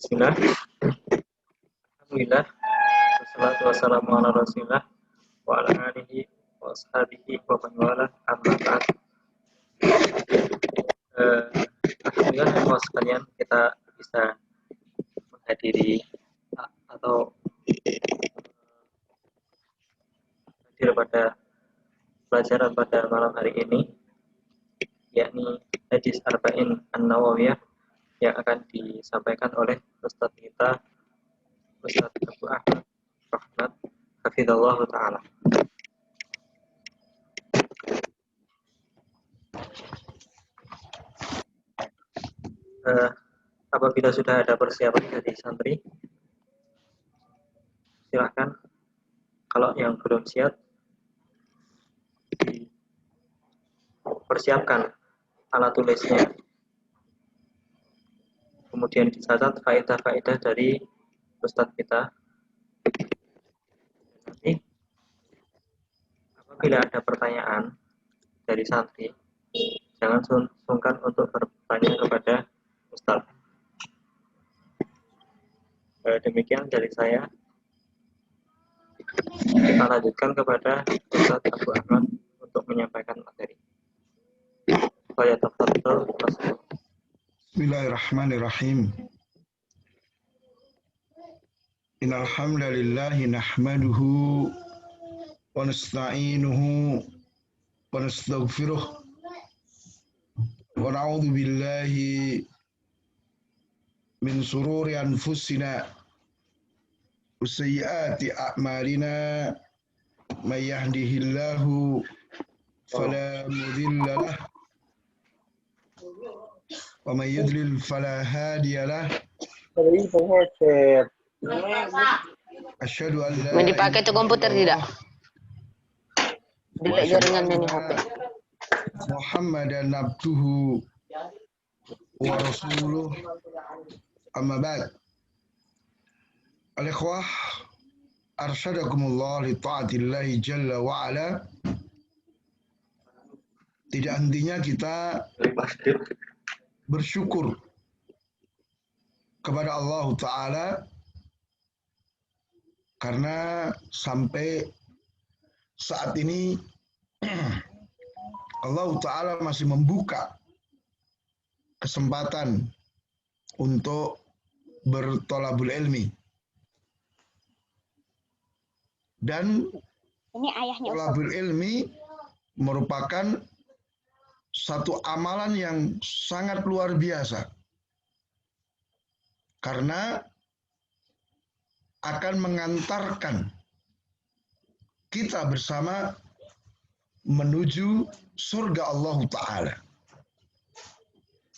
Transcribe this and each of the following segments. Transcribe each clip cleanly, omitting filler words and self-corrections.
Bismillah. Alhamdulillah. Wassalatu wassalamu ala Rasulillah wa ala alihi wa ashabihi wa man wala amma ba'd. Alhamdulillah semua sekalian kita bisa menghadiri atau hadir pada pelajaran pada malam hari ini, yakni hadis Arba'in An-Nawawiyah yang akan disampaikan oleh Ustadz kita, Ustadz Abu Ahmad Rahmat Hafizallah Ta'ala. Apabila sudah ada persiapan dari santri, silahkan. Kalau yang belum siap, persiapkan alat tulisnya, kemudian dicatat faedah-faedah dari Ustadz kita. Nanti apabila ada pertanyaan dari santri, jangan sungkan untuk bertanya kepada Ustadz. Demikian dari saya. Kita lanjutkan kepada Ustadz Abu Ahmad untuk menyampaikan materi. Bismillahirrahmanirrahim. Innal hamdalillah nahmaduhu wa nasta'inuhu wa nastaghfiruh wa na'udzu billahi min sururi anfusina wa sayyiati a'malina may yahdihillahu fala mudilla lahu wa may yudlil fala hadiya lahu. Asyhadu an la Mau dipakai tuh komputer tidak? Tidak jaringannya nih HP. Muhammadan abduhu wa rasuluh, amma ba'd. Al-ikhwah arsyadakumullah li ta'atillahi jalla wa ala. Tidak hentinya kita bersyukur kepada Allah Ta'ala karena sampai saat ini Allah Ta'ala masih membuka kesempatan untuk bertolabul ilmi. Dan ini ayahnya tolabul ilmi merupakan satu amalan yang sangat luar biasa. Karena akan mengantarkan kita bersama menuju surga Allah Ta'ala.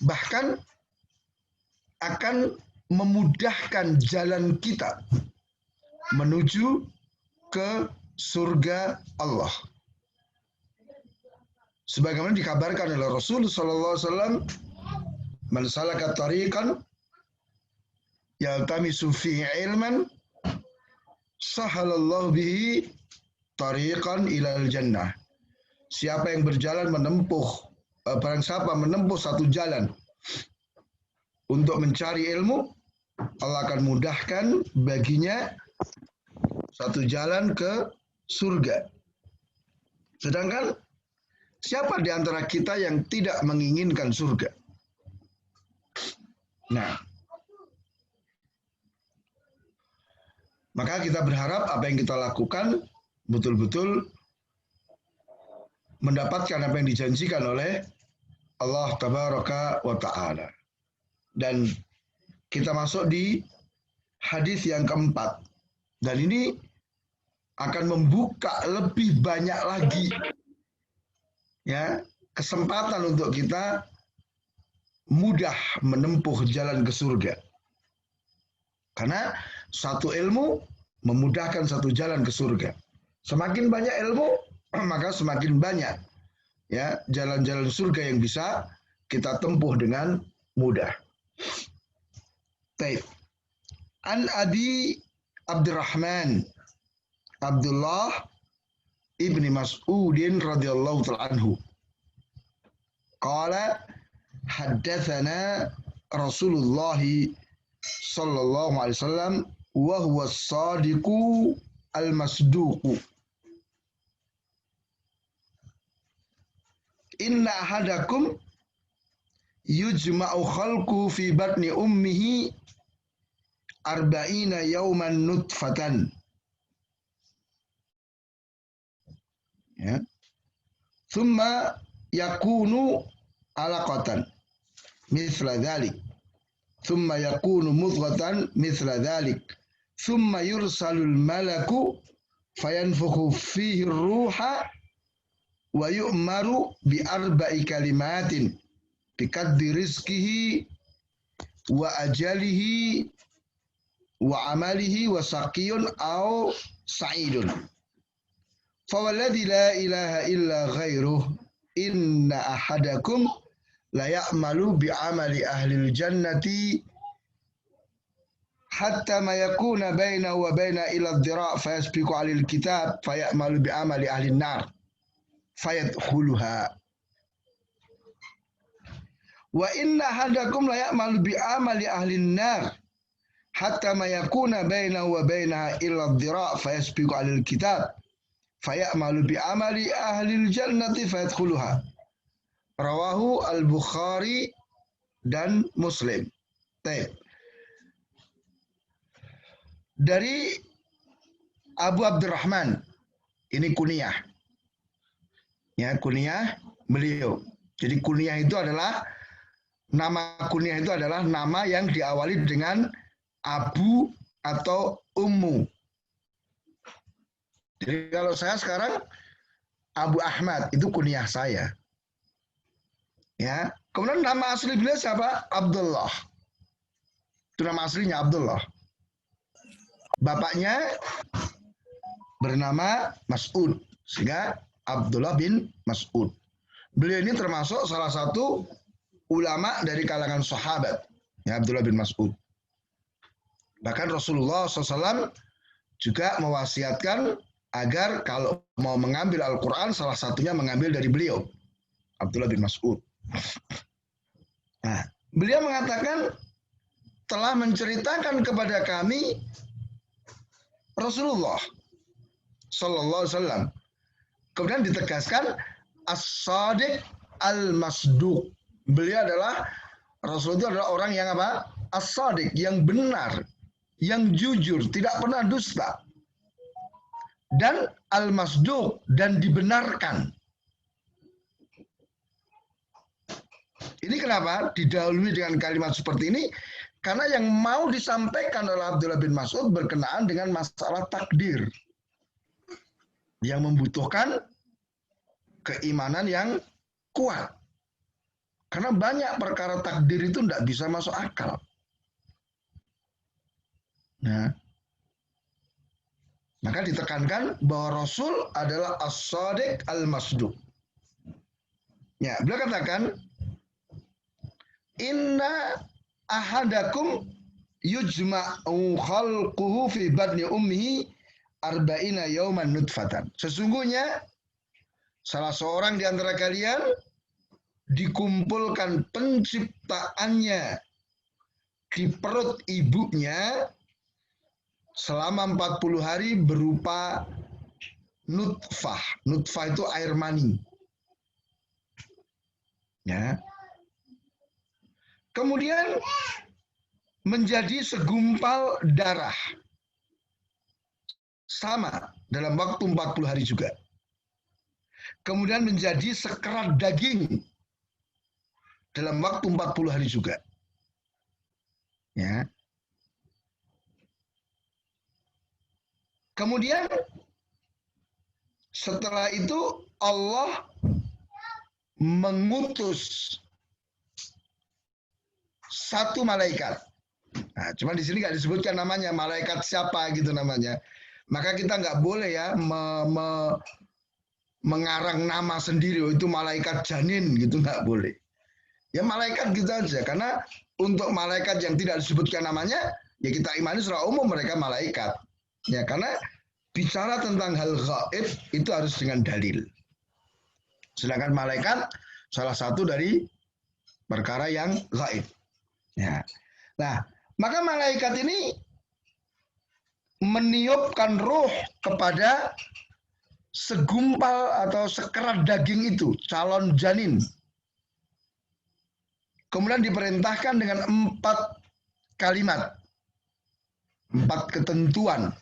Bahkan akan memudahkan jalan kita menuju ke surga Allah. Sebagaimana dikabarkan oleh Rasulullah SAW, man salaka tariqan yaltamisu fihi ilman sahalallahu bihi tariqan ilal jannah. Siapa yang berjalan barang siapa menempuh satu jalan untuk mencari ilmu, Allah akan mudahkan baginya satu jalan ke surga. Sedangkan siapa di antara kita yang tidak menginginkan surga? Nah, maka kita berharap apa yang kita lakukan betul-betul mendapatkan apa yang dijanjikan oleh Allah Tabaraka wa Ta'ala. Dan kita masuk di hadis yang keempat. Dan ini akan membuka lebih banyak lagi ya kesempatan untuk kita mudah menempuh jalan ke surga. Karena satu ilmu memudahkan satu jalan ke surga. Semakin banyak ilmu, maka semakin banyak ya jalan-jalan surga yang bisa kita tempuh dengan mudah. Taib. An Abi Abdurrahman Abdullah ibni Mas'udin radhiyallahu ta'ala anhu. Qala haddatsana Rasulullah sallallahu alaihi wasallam wa huwa as-sadiqu al-masduqu. Inna ahadakum yujma'u khalqu fi batni ummihi arba'ina yawman nutfatan. Ya. Thumma yakunu alaqatan mithla dhalik. Thumma yakunu mudghatan mithla dhalik. Thumma yursalul malaku fayanfukhu fihi ruha wa yu'maru bi arba'i kalimatin bikaddi rizkihi wa ajalihi wa amalihi wa saqiyun aw sa'idun. Fawalladhi la ilaha illa ghairuh inna ahadakum la ya'malu bi amali ahlil jannati hatta ma yakuna bainahu wa baina ila dhira' fayasbiqu 'alil kitab fayamalu bi amali ahlin nar fayadkhuluha. Wa inna ahadakum la ya'malu bi amali ahlin nar hatta ma yakuna bainahu wa bainaha illa dhira' fayasbiqu 'alil kitab fayamalu bi amali ahlil jannati fayadkhuluha. Rawahu al-Bukhari dan Muslim. Baik. Dari Abu Abdurrahman, ini kunyah. Ya, kunyah beliau. Jadi kunyah itu adalah nama yang diawali dengan Abu atau Ummu. Jadi kalau saya sekarang Abu Ahmad itu kunyah saya. Ya, kemudian nama asli beliau siapa? Abdullah. Itu nama aslinya Abdullah. Bapaknya bernama Mas'ud, sehingga Abdullah bin Mas'ud. Beliau ini termasuk salah satu ulama dari kalangan sahabat, ya, Abdullah bin Mas'ud. Bahkan Rasulullah SAW juga mewasiatkan agar kalau mau mengambil Al-Quran, salah satunya mengambil dari beliau, Abdullah bin Mas'ud. Nah, beliau mengatakan telah menceritakan kepada kami Rasulullah Sallallahu Alaihi Wasallam. Kemudian ditegaskan as-sadiq al-masduq. Beliau adalah Rasul itu adalah orang yang apa? As-sadiq, yang benar, yang jujur, tidak pernah dusta. Dan al-masduq, dan dibenarkan. Ini kenapa didahului dengan kalimat seperti ini? Karena yang mau disampaikan oleh Abdullah bin Mas'ud berkenaan dengan masalah takdir. Yang membutuhkan keimanan yang kuat. Karena banyak perkara takdir itu tidak bisa masuk akal. Nah, maka ditekankan bahwa Rasul adalah as-sadiq al-masduq. Ya, beliau katakan, inna ahadakum yujma'u khalquhu fi batni ummihi arba'ina yawman nutfatan. Sesungguhnya salah seorang di antara kalian dikumpulkan penciptaannya di perut ibunya selama 40 hari berupa nutfah. Nutfah itu air mani. Ya. Kemudian menjadi segumpal darah. Sama dalam waktu 40 hari juga. Kemudian menjadi sekerat daging dalam waktu 40 hari juga. Ya. Kemudian setelah itu Allah mengutus satu malaikat. Nah, cuma di sini nggak disebutkan namanya, malaikat siapa gitu namanya. Maka kita nggak boleh ya mengarang nama sendiri, oh, itu malaikat janin gitu, nggak boleh. Ya malaikat gitu aja, karena untuk malaikat yang tidak disebutkan namanya, ya kita imani secara umum mereka malaikat. Ya, karena bicara tentang hal gaib itu harus dengan dalil. Sedangkan malaikat salah satu dari perkara yang gaib. Ya. Nah, Maka malaikat ini meniupkan ruh kepada segumpal atau sekerat daging itu, calon janin. Kemudian diperintahkan dengan 4 kalimat, 4 ketentuan.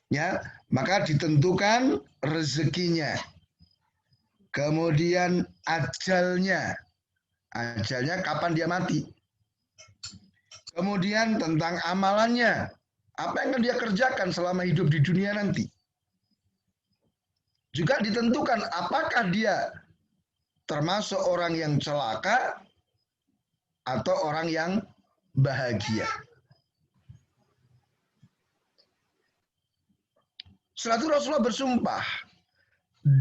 Ya, maka ditentukan rezekinya. Kemudian ajalnya. Ajalnya kapan dia mati. Kemudian tentang amalannya. Apa yang akan dia kerjakan selama hidup di dunia nanti. Juga ditentukan apakah dia termasuk orang yang celaka atau orang yang bahagia. Setelah itu Rasulullah bersumpah,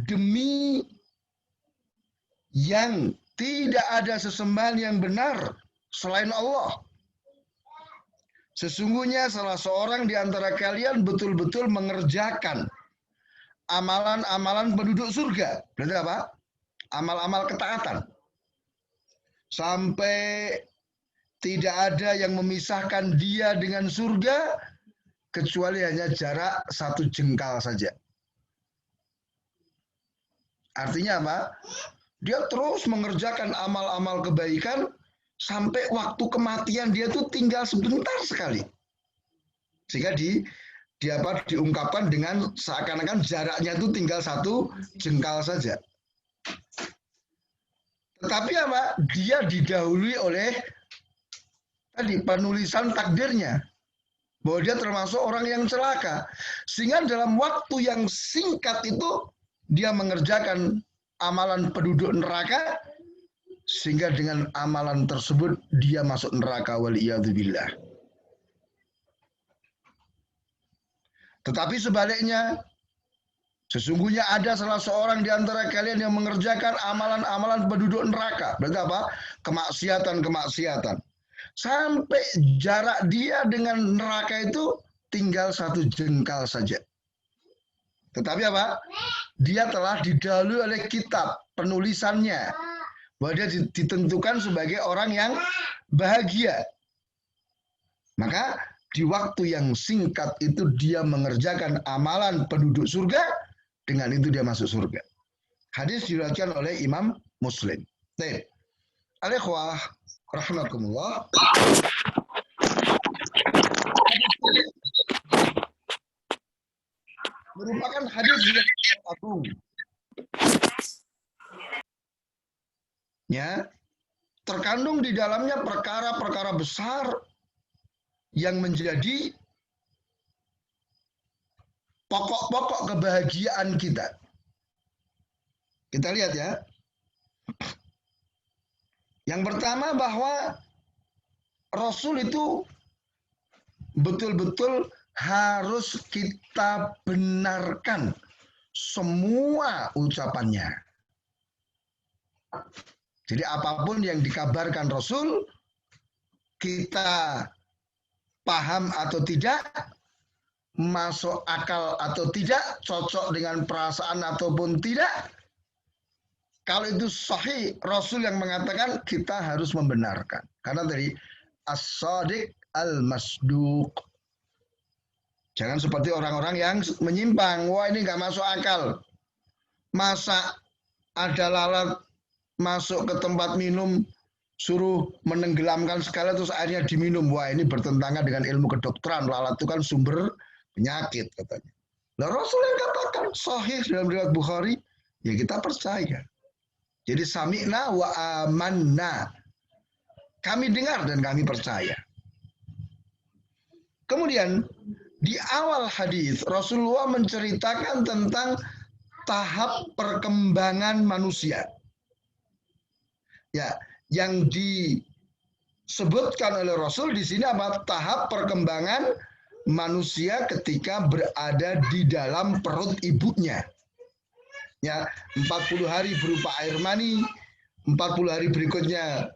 demi yang tidak ada sesembahan yang benar selain Allah. Sesungguhnya salah seorang di antara kalian betul-betul mengerjakan amalan-amalan penduduk surga. Berarti apa? Amal-amal ketaatan. Sampai tidak ada yang memisahkan dia dengan surga, kecuali hanya jarak 1 jengkal saja. Artinya apa? Dia terus mengerjakan amal-amal kebaikan, sampai waktu kematian dia tuh tinggal sebentar sekali. Sehingga diungkapkan dengan seakan-akan jaraknya itu tinggal 1 jengkal saja. Tetapi apa? Dia didahului oleh tadi penulisan takdirnya. Bahwa dia termasuk orang yang celaka. Sehingga dalam waktu yang singkat itu dia mengerjakan amalan penduduk neraka, sehingga dengan amalan tersebut dia masuk neraka, waliyadzubillah. Tetapi sebaliknya, sesungguhnya ada salah seorang di antara kalian yang mengerjakan amalan-amalan penduduk neraka. Berarti apa? Kemaksiatan-kemaksiatan. Sampai jarak dia dengan neraka itu tinggal 1 jengkal saja. Tetapi apa? Dia telah didahului oleh kitab penulisannya. Bahwa dia ditentukan sebagai orang yang bahagia. Maka di waktu yang singkat itu dia mengerjakan amalan penduduk surga, dengan itu dia masuk surga. Hadis diriwayatkan oleh Imam Muslim. Baik. Al-ikhwah rahimakumullah. Merupakan hadis yang agung. Ya, terkandung di dalamnya perkara-perkara besar yang menjadi pokok-pokok kebahagiaan kita. Kita lihat ya. Yang pertama bahwa Rasul itu betul-betul harus kita benarkan semua ucapannya. Jadi apapun yang dikabarkan Rasul, kita paham atau tidak, masuk akal atau tidak, cocok dengan perasaan ataupun tidak, kalau itu sahih, Rasul yang mengatakan, kita harus membenarkan. Karena dari as-sadiq al-masduq. Jangan seperti orang-orang yang menyimpang. Wah, ini nggak masuk akal. Masa ada lalat masuk ke tempat minum, suruh menenggelamkan segala terus airnya diminum. Wah, ini bertentangan dengan ilmu kedokteran. Lalat itu kan sumber penyakit katanya. Nah, Rasul yang katakan sahih dalam riwayat Bukhari, ya kita percaya. Jadi sami'na wa amanna. Kami dengar dan kami percaya. Kemudian di awal hadis Rasulullah menceritakan tentang tahap perkembangan manusia. Ya, yang disebutkan oleh Rasul di sini apa? Tahap perkembangan manusia ketika berada di dalam perut ibunya. Ya, 40 hari berupa air mani, 40 hari berikutnya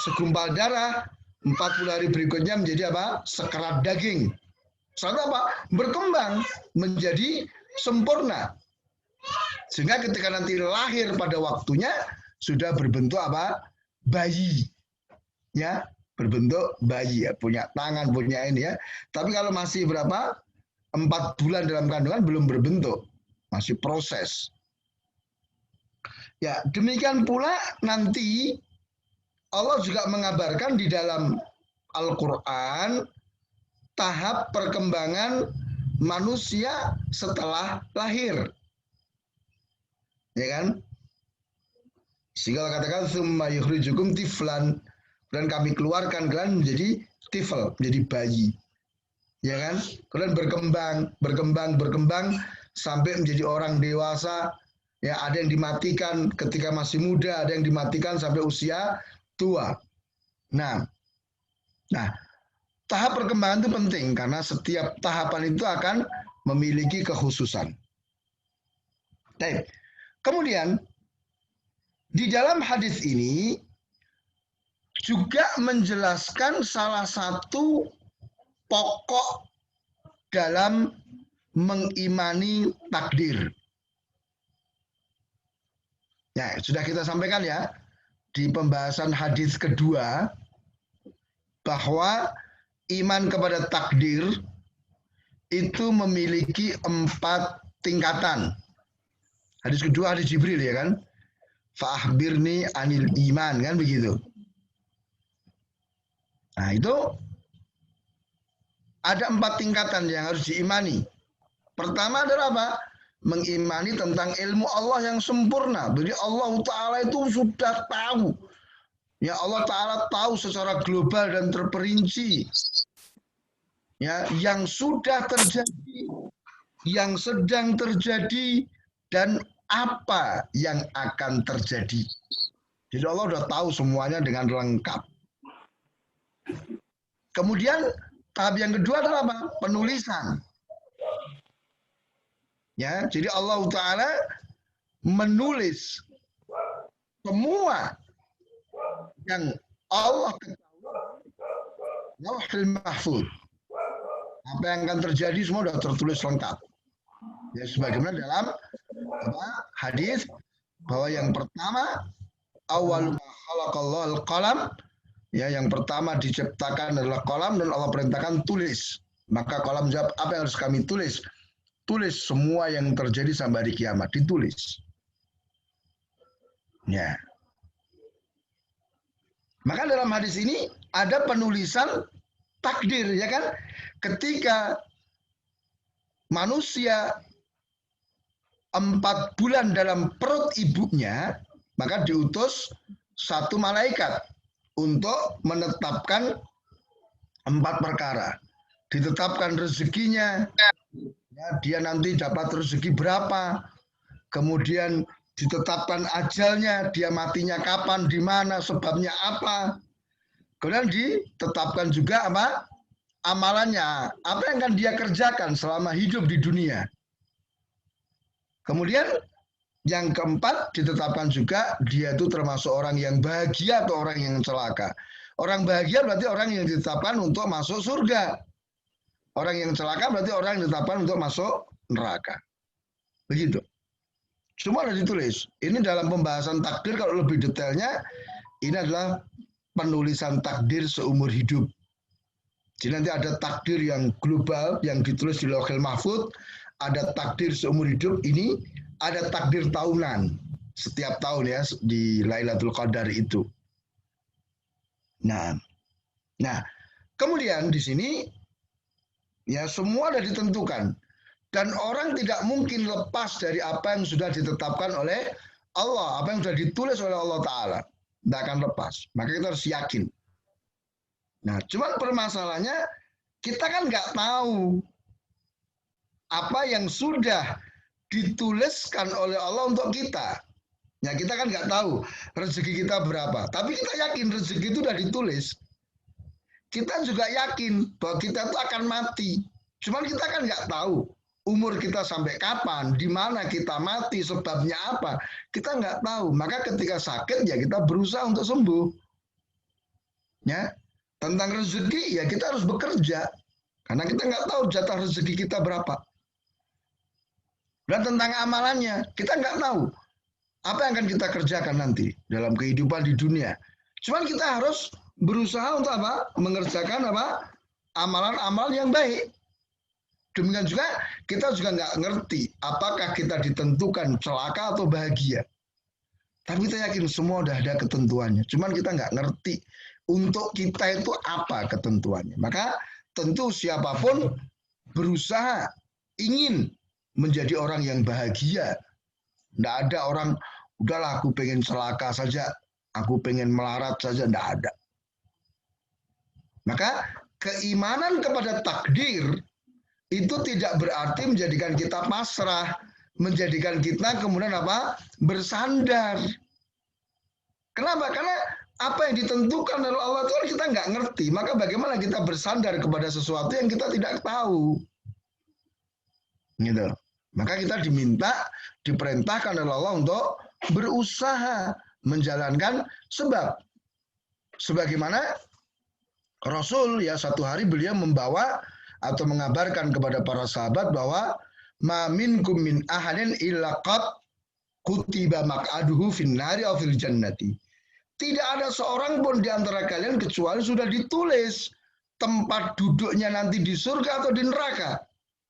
segumpal darah, 40 hari berikutnya menjadi apa? Sekerat daging. Setelah apa? Berkembang menjadi sempurna. Sehingga ketika nanti lahir pada waktunya sudah berbentuk apa? Bayi. Ya, berbentuk bayi ya, punya tangan, punya ini ya. Tapi kalau masih berapa? 4 bulan dalam kandungan belum berbentuk, masih proses. Ya, demikian pula nanti Allah juga mengabarkan di dalam Al-Quran tahap perkembangan manusia setelah lahir. Ya kan? Sehingga katakan summa yukhrijukum tiflan, dan kami keluarkan kalian menjadi tifl, menjadi bayi. Ya kan? Kalian berkembang sampai menjadi orang dewasa. Ya, ada yang dimatikan ketika masih muda, ada yang dimatikan sampai usia tua. Nah, tahap perkembangan itu penting karena setiap tahapan itu akan memiliki kekhususan. Baik. Kemudian di dalam hadis ini juga menjelaskan salah satu pokok dalam mengimani takdir. Ya, sudah kita sampaikan ya di pembahasan hadis kedua bahwa iman kepada takdir itu memiliki 4 tingkatan. Hadis kedua hadis Jibril ya kan? Fa'akhbirni anil iman, kan begitu. Nah itu ada 4 tingkatan yang harus diimani. Pertama adalah apa? Mengimani tentang ilmu Allah yang sempurna. Jadi Allah Ta'ala itu sudah tahu. Ya, Allah Ta'ala tahu secara global dan terperinci. Ya, yang sudah terjadi, yang sedang terjadi, dan apa yang akan terjadi. Jadi Allah sudah tahu semuanya dengan lengkap. Kemudian tahap yang kedua adalah apa? Penulisan. Ya, jadi Allah Ta'ala menulis semua yang Allah ketahui. Lauhul Mahfuz. Apa yang akan terjadi semua sudah tertulis lengkap. Ya, sebagaimana dalam hadis bahwa yang pertama awal khalaqallahu al-qalam, ya, yang pertama diciptakan adalah qalam dan Allah perintahkan tulis. Maka qalam jawab, apa yang harus kami tulis? Tulis semua yang terjadi sampai hari kiamat, ditulis. Ya. Maka dalam hadis ini ada penulisan takdir, ya kan? Ketika manusia 4 bulan dalam perut ibunya, maka diutus satu malaikat untuk menetapkan 4 perkara. Ditetapkan rezekinya, ya, dia nanti dapat rezeki berapa, kemudian ditetapkan ajalnya, dia matinya kapan, di mana, sebabnya apa. Kemudian ditetapkan juga apa? Amalannya, apa yang akan dia kerjakan selama hidup di dunia. Kemudian yang keempat ditetapkan juga dia itu termasuk orang yang bahagia atau orang yang celaka. Orang bahagia berarti orang yang ditetapkan untuk masuk surga. Orang yang celaka berarti orang yang ditetapkan untuk masuk neraka. Begitu. Semua ada ditulis. Ini dalam pembahasan takdir, kalau lebih detailnya ini adalah penulisan takdir seumur hidup. Jadi nanti ada takdir yang global yang ditulis di Lauhul Mahfuz, ada takdir seumur hidup, ini ada takdir tahunan setiap tahun ya di Lailatul Qadar itu. Nah, kemudian di sini ya semua sudah ditentukan dan orang tidak mungkin lepas dari apa yang sudah ditetapkan oleh Allah, apa yang sudah ditulis oleh Allah Ta'ala. Tidak akan lepas. Maka kita harus yakin. Nah, cuman permasalahannya kita kan nggak tahu apa yang sudah dituliskan oleh Allah untuk kita. Ya, kita kan nggak tahu rezeki kita berapa. Tapi kita yakin rezeki itu sudah ditulis. Kita juga yakin bahwa kita itu akan mati. Cuman kita kan nggak tahu umur kita sampai kapan, di mana kita mati, sebabnya apa. Kita nggak tahu. Maka ketika sakit ya kita berusaha untuk sembuh. Ya, tentang rezeki ya kita harus bekerja. Karena kita nggak tahu jatah rezeki kita berapa. Dan tentang amalannya kita nggak tahu apa yang akan kita kerjakan nanti dalam kehidupan di dunia. Cuman kita harus berusaha untuk apa? Mengerjakan apa? Amalan-amalan yang baik. Demikian juga kita juga nggak ngerti apakah kita ditentukan celaka atau bahagia. Tapi kita yakin semua udah ada ketentuannya. Cuman kita nggak ngerti untuk kita itu apa ketentuannya. Maka tentu siapapun berusaha ingin menjadi orang yang bahagia. Nggak ada orang, udahlah aku pengen celaka saja, aku pengen melarat saja, nggak ada. Maka keimanan kepada takdir itu tidak berarti menjadikan kita pasrah, menjadikan kita kemudian apa? Bersandar. Kenapa? Karena apa yang ditentukan oleh Allah itu kita nggak ngerti. Maka bagaimana kita bersandar kepada sesuatu yang kita tidak tahu? Gitu. Maka kita diperintahkan oleh Allah untuk berusaha menjalankan sebab. Sebagaimana Rasul ya satu hari beliau membawa atau mengabarkan kepada para sahabat bahwa ma minkum min ahadin illa qad kutiba maq'aduhu fin nari aw fil jannati. Tidak ada seorang pun di antara kalian kecuali sudah ditulis tempat duduknya nanti di surga atau di neraka.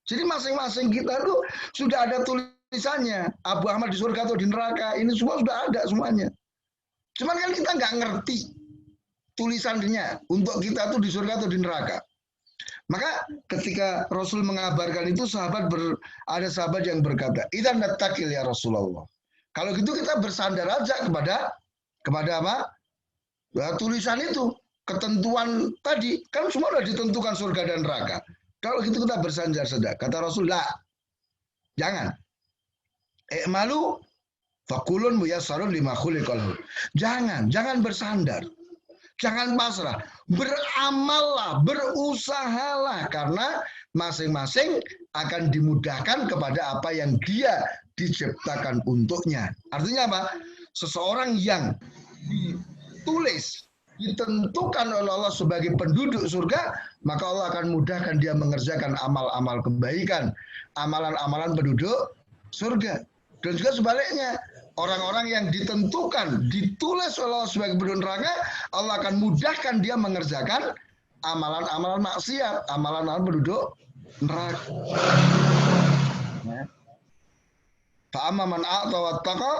Jadi masing-masing kita itu sudah ada tulisannya. Abu Ahmad di surga atau di neraka. Ini semua sudah ada semuanya. Cuman kan kita nggak ngerti tulisannya untuk kita tuh di surga atau di neraka. Maka ketika Rasul mengabarkan itu ada sahabat yang berkata, "Idzan nattaqil ya Rasulullah." Kalau gitu kita bersandar aja kepada apa? Ya, tulisan itu, ketentuan tadi kan semua sudah ditentukan surga dan neraka. Kalau gitu kita bersandar saja. Kata Rasul, "La. Jangan. I'malu fakulun muyassarun lima khuliqal." Jangan bersandar. Jangan pasrah, beramallah, berusahalah karena masing-masing akan dimudahkan kepada apa yang dia diciptakan untuknya. Artinya apa? Seseorang yang ditulis, ditentukan oleh Allah sebagai penduduk surga, maka Allah akan mudahkan dia mengerjakan amal-amal kebaikan, amalan-amalan penduduk surga. Dan juga sebaliknya, orang-orang yang ditentukan, ditulis oleh Allah sebagai penduduk neraka, Allah akan mudahkan dia mengerjakan amalan-amalan maksiat, amalan-amalan penduduk neraka. Fa'amma man a'ta wattaqa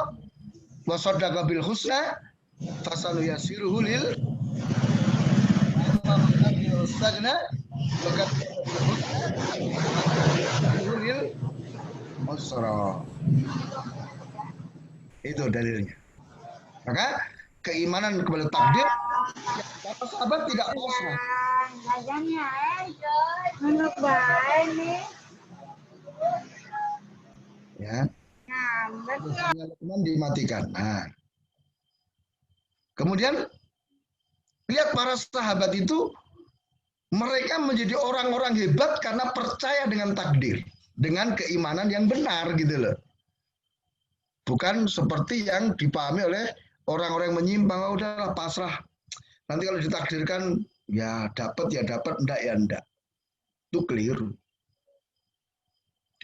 wa saddaqa bil husna fasanuyassiruhu lil istagna wa lil usra. Itu dalilnya. Maka keimanan kepada takdir para sahabat tidak pasrah. Ya. Dimatikan. Nah. Kemudian lihat para sahabat itu mereka menjadi orang-orang hebat karena percaya dengan takdir, dengan keimanan yang benar gitu loh. Bukan seperti yang dipahami oleh orang-orang yang menyimpang, oh, udahlah pasrah. Nanti kalau ditakdirkan ya dapat, enggak ya enggak. Itu keliru.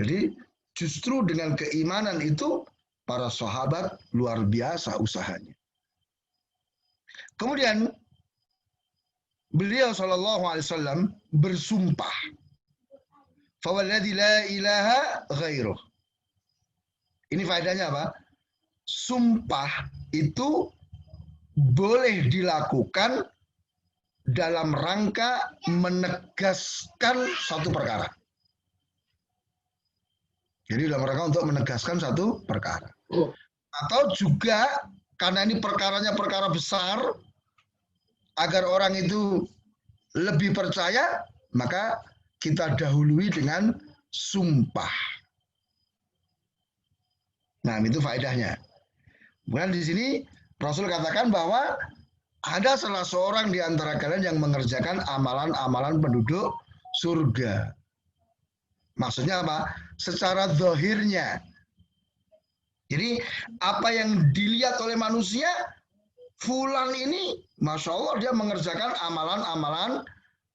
Jadi justru dengan keimanan itu para sahabat luar biasa usahanya. Kemudian beliau SAW bersumpah, "Fawalladzi la ilaha ghairuh." Ini faedahnya apa? Sumpah itu boleh dilakukan dalam rangka menegaskan satu perkara. Jadi dalam rangka untuk menegaskan satu perkara. Atau juga karena ini perkaranya perkara besar, agar orang itu lebih percaya, maka kita dahului dengan sumpah. Nah, itu faedahnya. Bukan di sini Rasul katakan bahwa ada salah seorang di antara kalian yang mengerjakan amalan-amalan penduduk surga. Maksudnya apa? Secara zahirnya. Jadi apa yang dilihat oleh manusia, fulan ini, Masya Allah dia mengerjakan amalan-amalan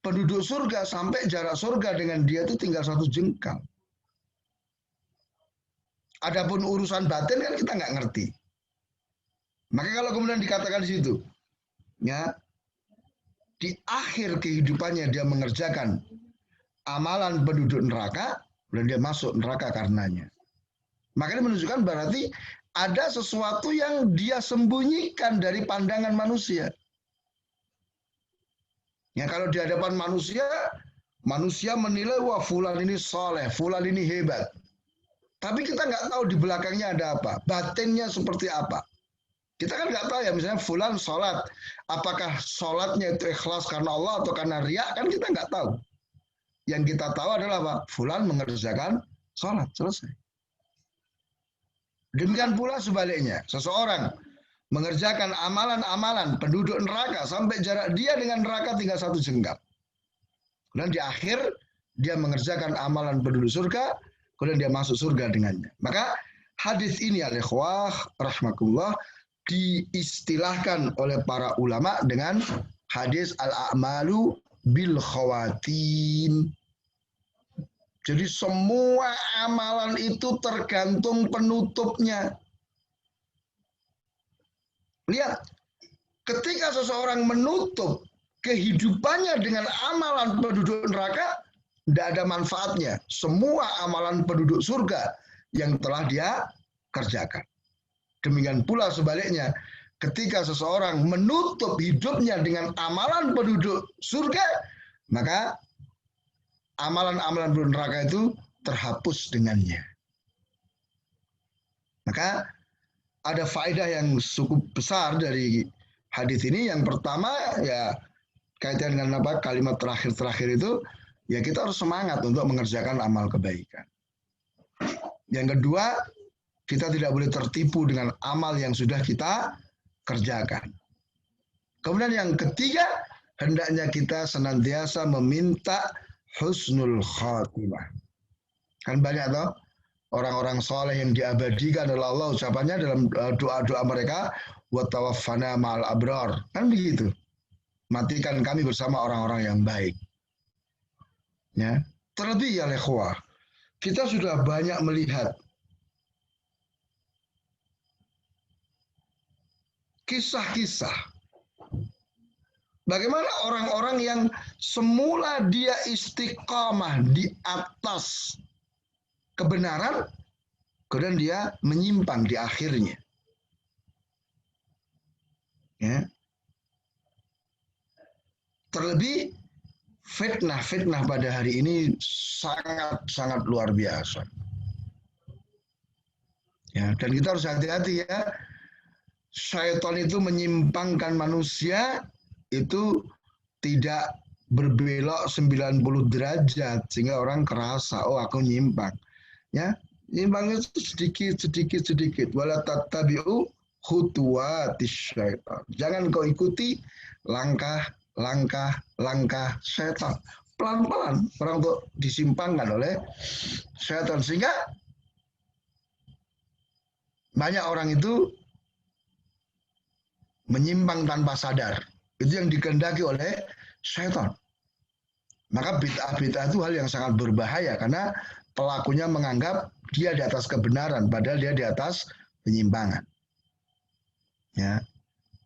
penduduk surga sampai jarak surga dengan dia itu tinggal 1 jengkal. Adapun urusan batin kan kita nggak ngerti. Maka kalau kemudian dikatakan di situ, ya, di akhir kehidupannya dia mengerjakan amalan penduduk neraka, dan dia masuk neraka karenanya. Makanya menunjukkan berarti ada sesuatu yang dia sembunyikan dari pandangan manusia. Ya, kalau di hadapan manusia, manusia menilai, wah fulan ini soleh, fulan ini hebat. Tapi kita nggak tahu di belakangnya ada apa, batinnya seperti apa. Kita kan nggak tahu ya, misalnya fulan sholat, apakah sholatnya itu ikhlas karena Allah atau karena riya, kan kita nggak tahu. Yang kita tahu adalah apa? Fulan mengerjakan sholat, selesai. Demikian pula sebaliknya, seseorang mengerjakan amalan-amalan penduduk neraka sampai jarak dia dengan neraka tinggal 1 jengkal. Dan di akhir dia mengerjakan amalan penduduk surga, kemudian dia masuk surga dengannya. Maka hadis ini al-ikhwah rahmatullah diistilahkan oleh para ulama dengan hadis al-a'malu bil khawatim. Jadi semua amalan itu tergantung penutupnya. Lihat, ketika seseorang menutup kehidupannya dengan amalan penduduk neraka, tidak ada manfaatnya. Semua amalan penduduk surga yang telah dia kerjakan. Demikian pula sebaliknya, ketika seseorang menutup hidupnya dengan amalan penduduk surga, maka amalan-amalan penduduk neraka itu terhapus dengannya. Maka ada faedah yang cukup besar dari hadis ini. Yang pertama ya kaitan dengan apa, kalimat terakhir itu, ya kita harus semangat untuk mengerjakan amal kebaikan. Yang kedua, kita tidak boleh tertipu dengan amal yang sudah kita kerjakan. Kemudian yang ketiga, hendaknya kita senantiasa meminta husnul khatimah. Kan banyak toh orang-orang soleh yang diabadikan oleh Allah ucapannya dalam doa-doa mereka, wa tawaffana ma'al abrar. Kan begitu. Matikan kami bersama orang-orang yang baik. Ya. Terlebih ya ikhwah, kita sudah banyak melihat kisah-kisah bagaimana orang-orang yang semula dia istiqamah di atas kebenaran, kemudian dia menyimpang di akhirnya. Ya. Terlebih fitnah-fitnah pada hari ini sangat-sangat luar biasa. Ya, dan kita harus hati-hati ya. Syaitan itu menyimpangkan manusia itu tidak berbelok 90 derajat sehingga orang kerasa, oh aku nyimpang. Ya, nyimpang itu sedikit. Wala tattabi'u khutuwatis syaitan. Jangan kau ikuti langkah syaitan. Pelan-pelan orang untuk disimpangkan oleh syaitan, sehingga banyak orang itu menyimpang tanpa sadar. Itu yang dikehendaki oleh syaitan. Maka bid'ah-bid'ah itu hal yang sangat berbahaya karena pelakunya menganggap dia di atas kebenaran padahal dia di atas penyimpangan. Ya.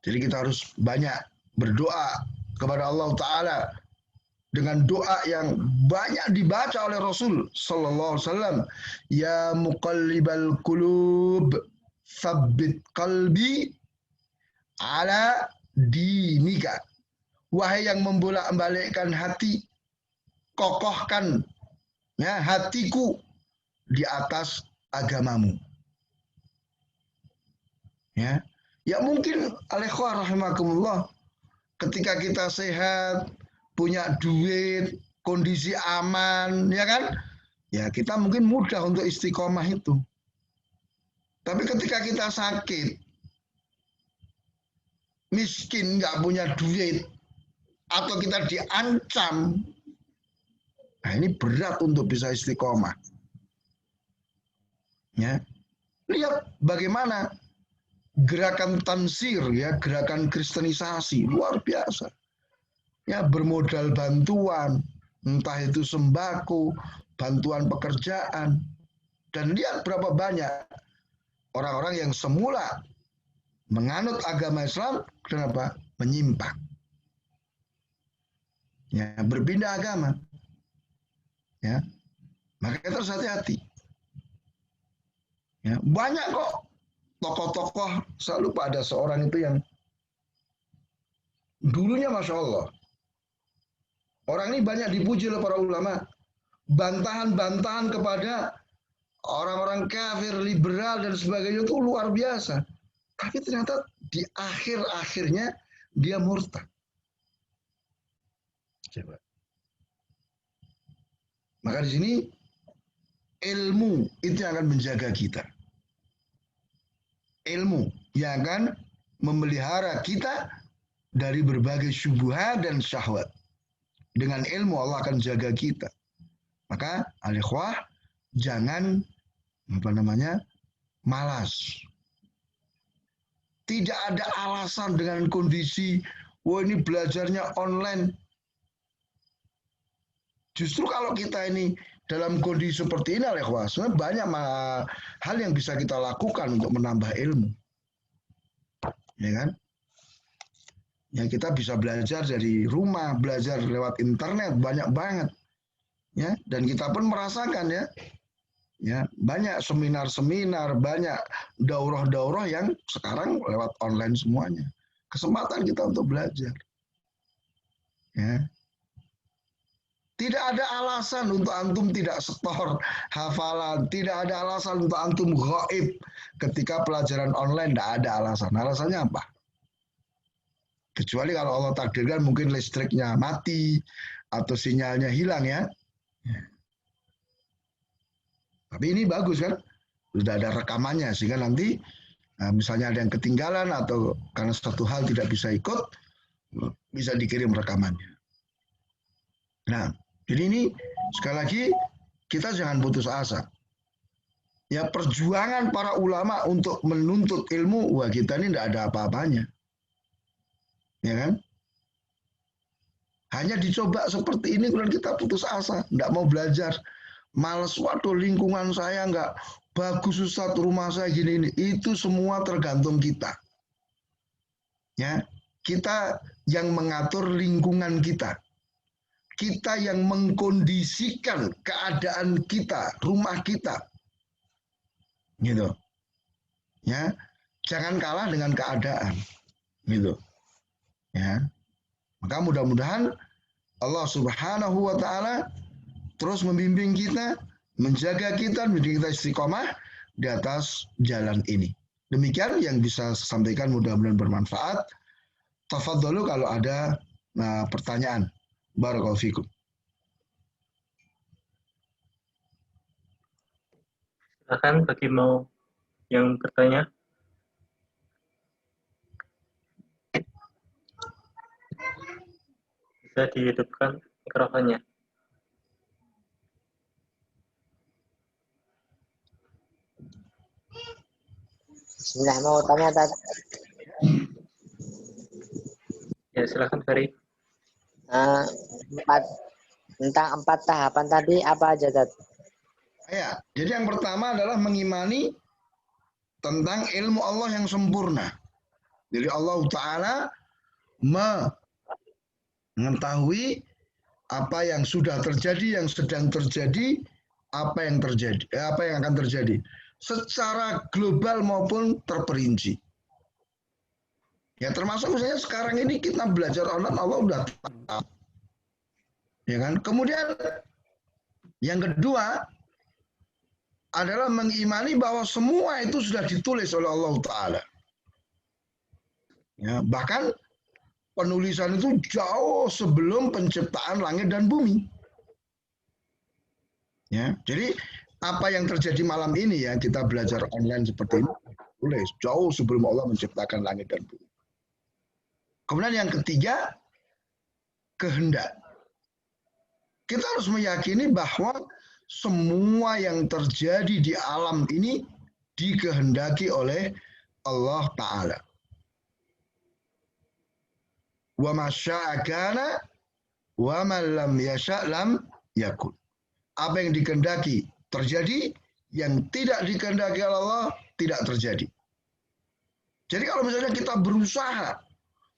Jadi kita harus banyak berdoa kepada Allah Ta'ala dengan doa yang banyak dibaca oleh Rasul Sallallahu Alaihi Wasallam. Ya muqallibal qulub, tsabbit qalbi ala dinika. Wahai yang membolak-balikkan hati, kokohkan ya hatiku di atas agamamu. Ya, ya mungkin al-ikhwah rahimakumullah, ketika kita sehat, punya duit, kondisi aman, ya kan? Ya kita mungkin mudah untuk istiqomah itu. Tapi ketika kita sakit, miskin, nggak punya duit, atau kita diancam, nah ini berat untuk bisa istiqomah. Ya, lihat bagaimana gerakan tansir, ya gerakan kristenisasi luar biasa. Ya bermodal bantuan, entah itu sembako, bantuan pekerjaan, dan lihat berapa banyak orang-orang yang semula menganut agama Islam, kenapa? Menyimpang. ya, berpindah agama, ya, maka kita harus hati-hati. Ya, banyak kok tokoh-tokoh, selalu ada seorang itu yang dulunya Masya Allah. Orang ini banyak dipuji oleh para ulama. Bantahan-bantahan kepada orang-orang kafir, liberal, dan sebagainya itu luar biasa. Tapi ternyata di akhir-akhirnya dia murtad. Coba. Maka di sini ilmu itu yang akan menjaga kita. Ilmu yang akan memelihara kita dari berbagai syubhat dan syahwat. Dengan ilmu Allah akan jaga kita. Maka al-ikhwah jangan malas. Tidak ada alasan dengan kondisi ini belajarnya online. Justru kalau kita ini dalam kondisi seperti ini, al-ikhwah, sebenarnya banyak hal yang bisa kita lakukan untuk menambah ilmu. Ya kan? Ya, kita bisa belajar dari rumah, belajar lewat internet, banyak banget. Ya, dan kita pun merasakan ya banyak seminar-seminar, banyak daurah-daurah yang sekarang lewat online semuanya. Kesempatan kita untuk belajar. Ya. Tidak ada alasan untuk antum tidak setor hafalan, tidak ada alasan untuk antum ghaib ketika pelajaran online, tidak ada alasan. Alasannya apa? Kecuali kalau Allah takdirkan mungkin listriknya mati atau sinyalnya hilang ya. Tapi ini bagus kan, sudah ada rekamannya sehingga nanti misalnya ada yang ketinggalan atau karena suatu hal tidak bisa ikut, bisa dikirim rekamannya. Nah, jadi ini sekali lagi kita jangan putus asa. Ya, perjuangan para ulama untuk menuntut ilmu, wah kita ini tidak ada apa-apanya. Ya kan? Hanya dicoba seperti ini kemudian kita putus asa, tidak mau belajar. Males, waduh lingkungan saya nggak bagus Ustaz, rumah saya gini ini. Itu semua tergantung kita. Ya, kita yang mengatur lingkungan kita. Kita yang mengkondisikan keadaan kita, rumah kita. Gitu. Ya, jangan kalah dengan keadaan. Gitu. Ya. Maka mudah-mudahan Allah Subhanahu wa taala terus membimbing kita, menjaga kita, menjadi kita istiqomah di atas jalan ini. Demikian yang bisa saya sampaikan, mudah-mudahan bermanfaat. Tafadhalu kalau ada pertanyaan. Barakallahu fikum. Silakan bagi mau yang bertanya. Bisa dihidupkan mikrofonnya. Bismillah, mau tanya tadi. Ya, silakan Ferry. Tentang 4 tahapan tadi apa aja Tad? Ya, jadi yang pertama adalah mengimani tentang ilmu Allah yang sempurna. Jadi Allah Ta'ala mengetahui apa yang sudah terjadi, yang sedang terjadi, apa yang akan terjadi secara global maupun terperinci. Ya termasuk misalnya sekarang ini kita belajar online, Allah udah tahu. Ya kan? Kemudian yang kedua adalah mengimani bahwa semua itu sudah ditulis oleh Allah Ta'ala. Ya, bahkan penulisan itu jauh sebelum penciptaan langit dan bumi. Ya, jadi apa yang terjadi malam ini ya, kita belajar online seperti ini, tulis jauh sebelum Allah menciptakan langit dan bumi. Kemudian yang ketiga, kehendak. Kita harus meyakini bahwa semua yang terjadi di alam ini dikehendaki oleh Allah Ta'ala. Wa ma syaa kana wa ma lam yasha' lam yakun. Apa yang dikehendaki terjadi, yang tidak dikehendaki oleh Allah tidak terjadi. Jadi kalau misalnya kita berusaha,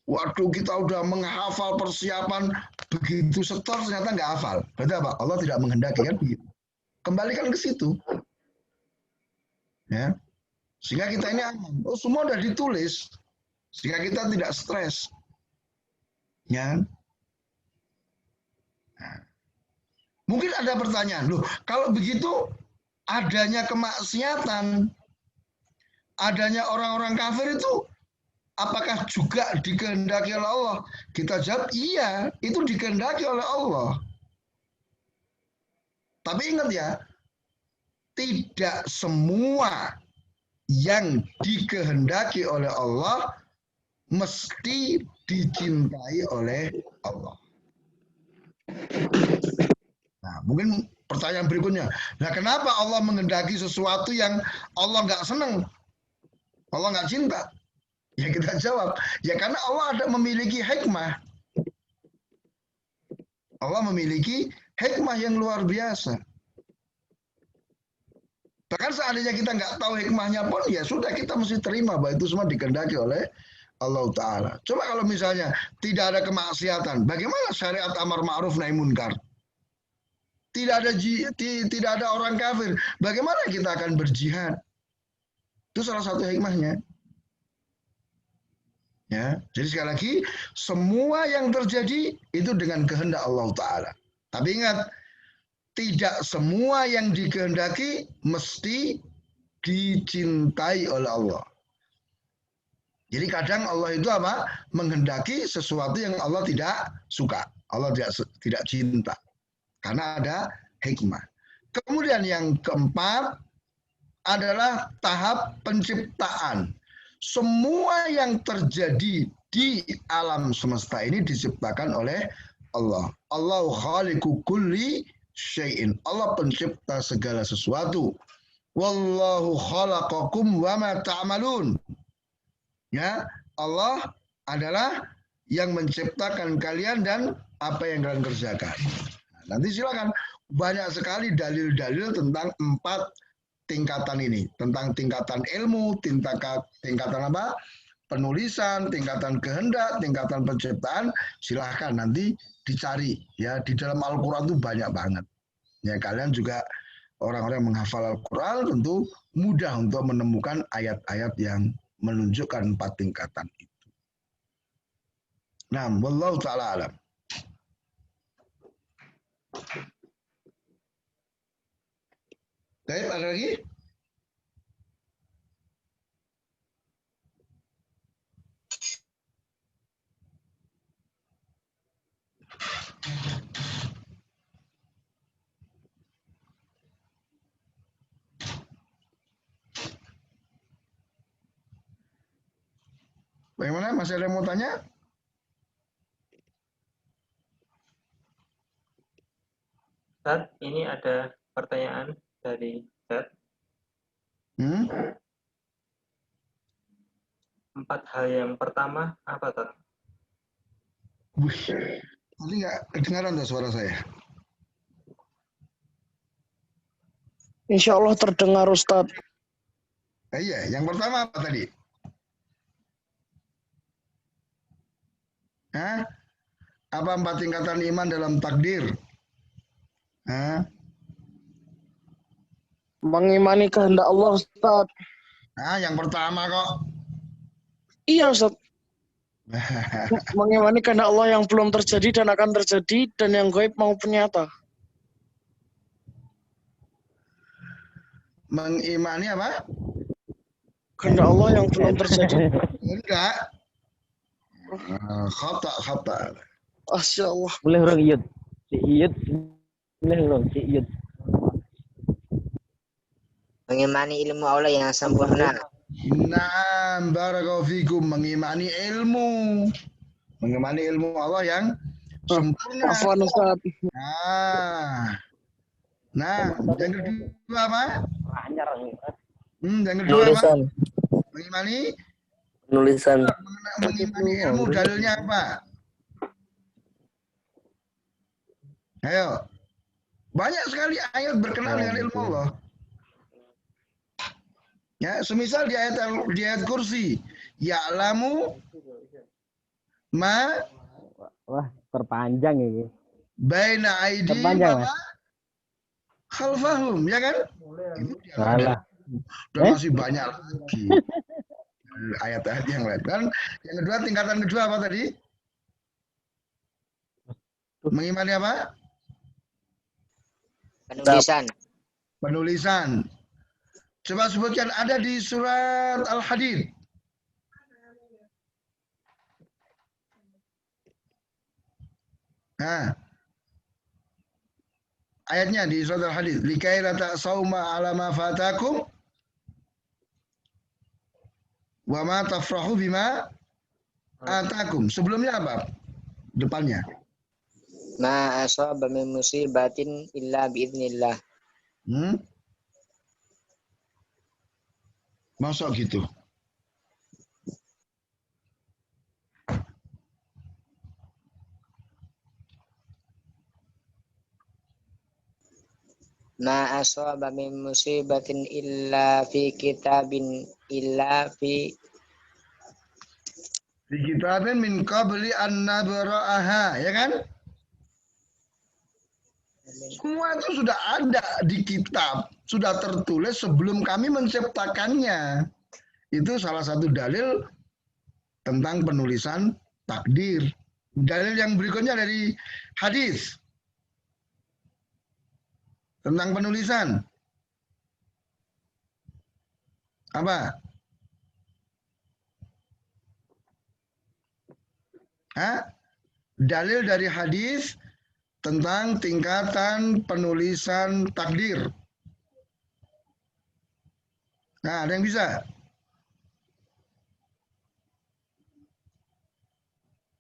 waduh kita udah menghafal persiapan begitu setor ternyata nggak hafal. Berarti apa? Allah tidak menghendaki kan begitu. Kembalikan ke situ. Ya. Sehingga kita ini aman. Oh, semua sudah ditulis. Sehingga kita tidak stres. Ya. Nah. Mungkin ada pertanyaan, loh, kalau begitu adanya kemaksiatan, adanya orang-orang kafir itu apakah juga dikehendaki oleh Allah? Kita jawab, iya, itu dikehendaki oleh Allah. Tapi ingat ya, tidak semua yang dikehendaki oleh Allah mesti dicintai oleh Allah. Nah, mungkin pertanyaan berikutnya, nah kenapa Allah menghendaki sesuatu yang Allah nggak senang, Allah nggak cinta? Ya kita jawab, ya karena Allah ada memiliki hikmah. Allah memiliki hikmah yang luar biasa. Bahkan seandainya kita nggak tahu hikmahnya pun, ya sudah kita mesti terima bahwa itu semua dikehendaki oleh Allah Ta'ala. Coba kalau misalnya tidak ada kemaksiatan, bagaimana syariat amar ma'ruf nahi munkar? Tidak ada orang kafir, bagaimana kita akan berjihad? Itu salah satu hikmahnya. Ya, jadi sekali lagi semua yang terjadi itu dengan kehendak Allah Ta'ala. Tapi ingat, tidak semua yang dikehendaki mesti dicintai oleh Allah. Jadi kadang Allah itu apa? Menghendaki sesuatu yang Allah tidak suka, Allah tidak cinta. Karena ada hikmah. Kemudian yang keempat adalah tahap penciptaan. Semua yang terjadi di alam semesta ini diciptakan oleh Allah. Allahu khaliqu kulli syai'in. Allah pencipta segala sesuatu. Wallahu khalaqakum wa ma ta'malun. Ya, Allah adalah yang menciptakan kalian dan apa yang kalian kerjakan. Nanti silakan, banyak sekali dalil-dalil tentang 4 tingkatan ini, tentang tingkatan ilmu, tingkatan apa? Penulisan, tingkatan kehendak, tingkatan penciptaan. Silahkan nanti dicari ya, di dalam Al-Qur'an itu banyak banget. Ya, kalian juga orang-orang yang menghafal Al-Qur'an tentu mudah untuk menemukan ayat-ayat yang menunjukkan 4 tingkatan itu. Nah, wallahu taala alam. Baik, ada lagi? Bagaimana? Masih ada yang mau tanya? Ustaz, ini ada pertanyaan dari chat. 4 hal yang pertama apa, Ustaz? Wih, tadi nggak kedengaran tuh suara saya. Insya Allah terdengar Ustadz. Iya, yang pertama apa tadi? Hah? Apa 4 tingkatan iman dalam takdir? Hah? Mengimani kehendak Allah Ustadz. Nah, yang pertama kok. Iya Ustadz. Mengimani kehendak Allah yang belum terjadi dan akan terjadi, dan yang gaib maupun nyata. Mengimani apa? Kehendak Allah yang belum terjadi. Enggak. Khata. Masya Allah. Boleh orang iyut. Si iyut. Boleh orang si iyut. Mengimani ilmu Allah yang sempurna. Nah, barakallahu fikum, mengimani ilmu. Mengimani ilmu Allah yang sempurna. Afwan Ustadz. Nah, yang kedua apa? Yang kedua Penulisan. apa? Mengimani Penulisan. mengimani ilmu, dalilnya apa? Ayo. Banyak sekali ayat berkenaan dengan ilmu Allah. Ya, semisal di ayat kursi, ya'lamu ma Perpanjang ini. Baina aidihim Perpanjang, wa Mas. khalfahum, ya kan? Ini Salah. dan masih banyak lagi ayat-ayat yang lain kan. Yang kedua, tingkatan kedua apa tadi? Mengimani apa? Penulisan. Penulisan. Coba sebutkan, ada di surat Al-Hadid. Nah, ayatnya di surat Al-Hadid. Likai la ta'sauma ala ma fatakum wa ma tafrahu bima atakum. Sebelumnya apa? Depannya. Ma asaba min musibatin illa biidznillah. Masuk gitu. Ma asaba min musibatin illa fi kitabin illa fi kitabin min qabli an nabra'aha, ya kan? Semua itu sudah ada di kitab, sudah tertulis sebelum kami menciptakannya. Itu salah satu dalil tentang penulisan takdir. Dalil yang berikutnya dari hadis tentang penulisan. Apa? Dalil dari hadis tentang tingkatan penulisan takdir. Nah, ada yang bisa?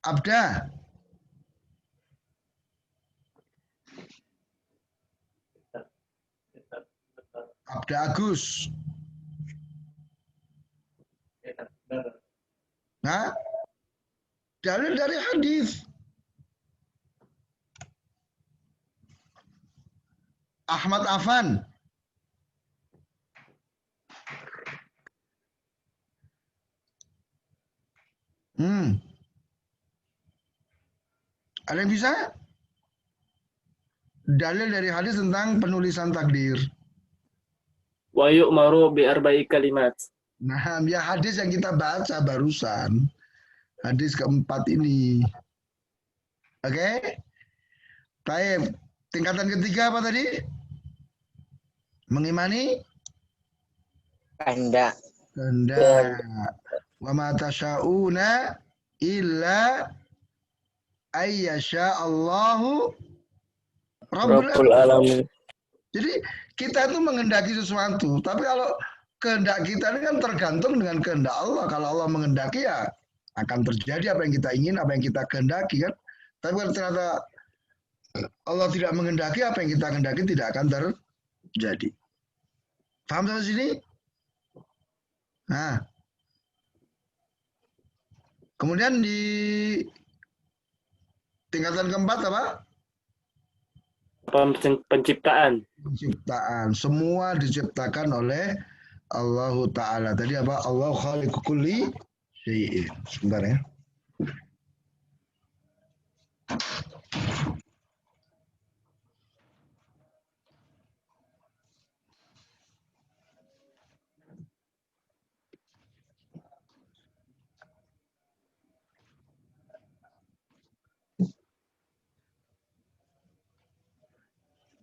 Abda. Abda Agus. Nah, dalil dari hadis. Ahmad Afan. Ada yang bisa? Dalil dari hadis tentang penulisan takdir. Wa yu'maru bi arba'i kalimat. Nah, ya hadis yang kita baca barusan. Hadis keempat ini. Oke? Baik. Tingkatan ketiga apa tadi? Mengimani? kehendak. Kehendak. Wa ma tasya'una illa ayyasha Allahu Rabbul Alamin. Jadi kita itu menghendaki sesuatu, tapi kalau kehendak kita ini kan tergantung dengan kehendak Allah. Kalau Allah menghendaki ya akan terjadi apa yang kita ingin, apa yang kita kehendaki kan. Tapi kalau ternyata Allah tidak menghendaki, apa yang kita kehendaki tidak akan terjadi. Paham sampai sini? Nah. Kemudian di tingkatan keempat apa? Penciptaan. Penciptaan. Semua diciptakan oleh Allah Ta'ala. Tadi apa? Allah khaliqu kulli syai'in. Sebentar ya.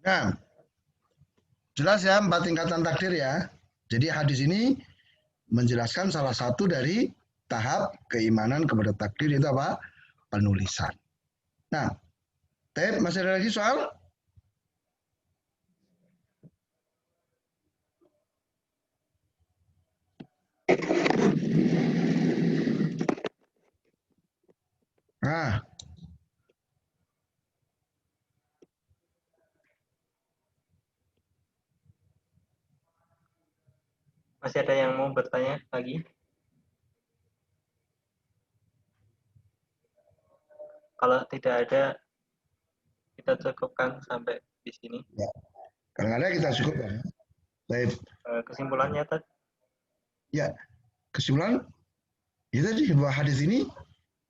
Nah, jelas ya 4 tingkatan takdir ya. Jadi hadis ini menjelaskan salah satu dari tahap keimanan kepada takdir itu apa? Penulisan. Nah, masih ada lagi soal? Nah, masih ada yang mau bertanya lagi? Kalau tidak ada, kita cukupkan sampai di sini. Ya. Kalau ada kita cukupkan. Baik. Kesimpulannya tadi? Ya, kesimpulan itu tadi bahwa hadis ini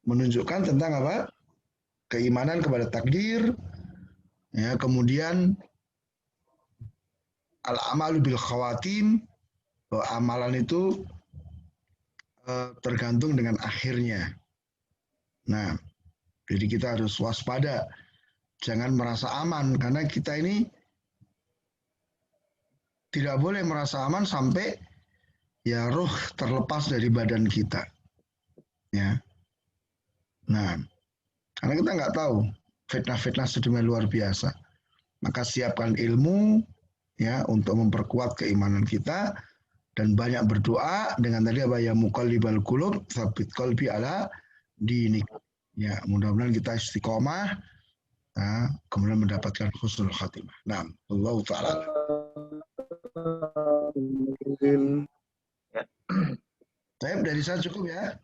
menunjukkan tentang apa? keimanan kepada takdir, ya, kemudian al-amalu bil khawatim, bahwa amalan itu tergantung dengan akhirnya. Nah, jadi kita harus waspada, jangan merasa aman, karena kita ini tidak boleh merasa aman sampai ya ruh terlepas dari badan kita. Ya. Nah, karena kita nggak tahu fitnah-fitnah sedemikian luar biasa. Maka siapkan ilmu ya untuk memperkuat keimanan kita dan banyak berdoa dengan tadi apa ya, muqallibal qulub tsabit qalbi ala dinik. Ya, mudah-mudahan kita istiqomah, kemudian mendapatkan husnul khatimah. Nah, Allah taala. Baik, dari saya cukup ya.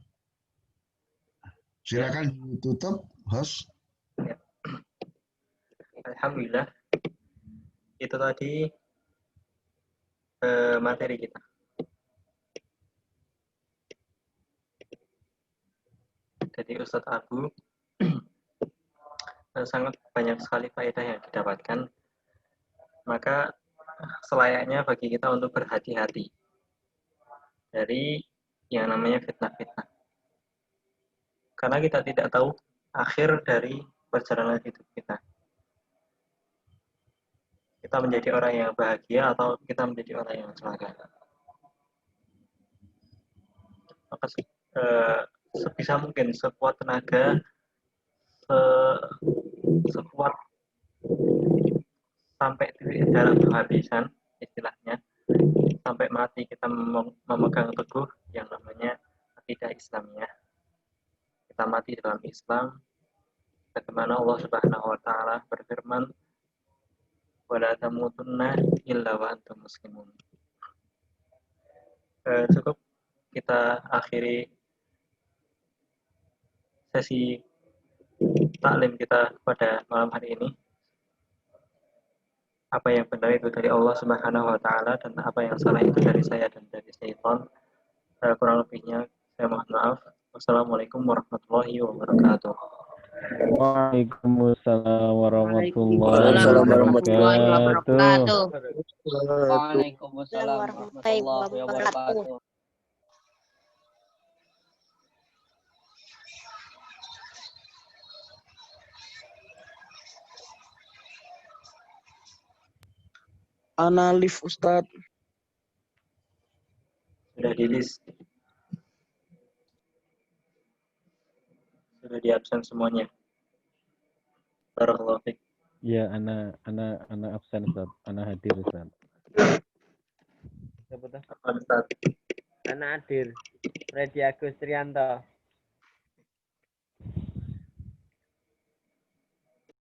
Silakan ditutup, host. Alhamdulillah, itu tadi materi kita. Jadi Ustadz Abu sangat banyak sekali faedah yang didapatkan. Maka selayaknya bagi kita untuk berhati-hati dari yang namanya fitnah-fitnah. Karena kita tidak tahu akhir dari perjalanan hidup kita. Kita menjadi orang yang bahagia atau kita menjadi orang yang celaka. Maka sebisa mungkin sekuat tenaga, sekuat sampai titik darah penghabisan istilahnya, sampai mati kita memegang teguh yang namanya akidah Islamiyah. Kita mati dalam Islam, bagaimana Allah Subhanahu wa taala berfirman, wala tamutunna illa wa antum muslimun. Cukup kita akhiri sesi taklim kita pada malam hari ini. Apa yang benar itu dari Allah Subhanahu wa taala dan apa yang salah itu dari saya dan dari syaitan. Kurang lebihnya saya mohon maaf. Wassalamualaikum warahmatullahi wabarakatuh. Waalaikumsalam warahmatullahi wabarakatuh. Waalaikumsalam warahmatullahi wabarakatuh. Analif Ustadz. Sudah di list. Sudah di absen semuanya. Barakallahu fiik. Ya, ana absen Ustaz. Ana hadir Ustaz. Apa Ustaz? Ana hadir. Redi Agus Trianto.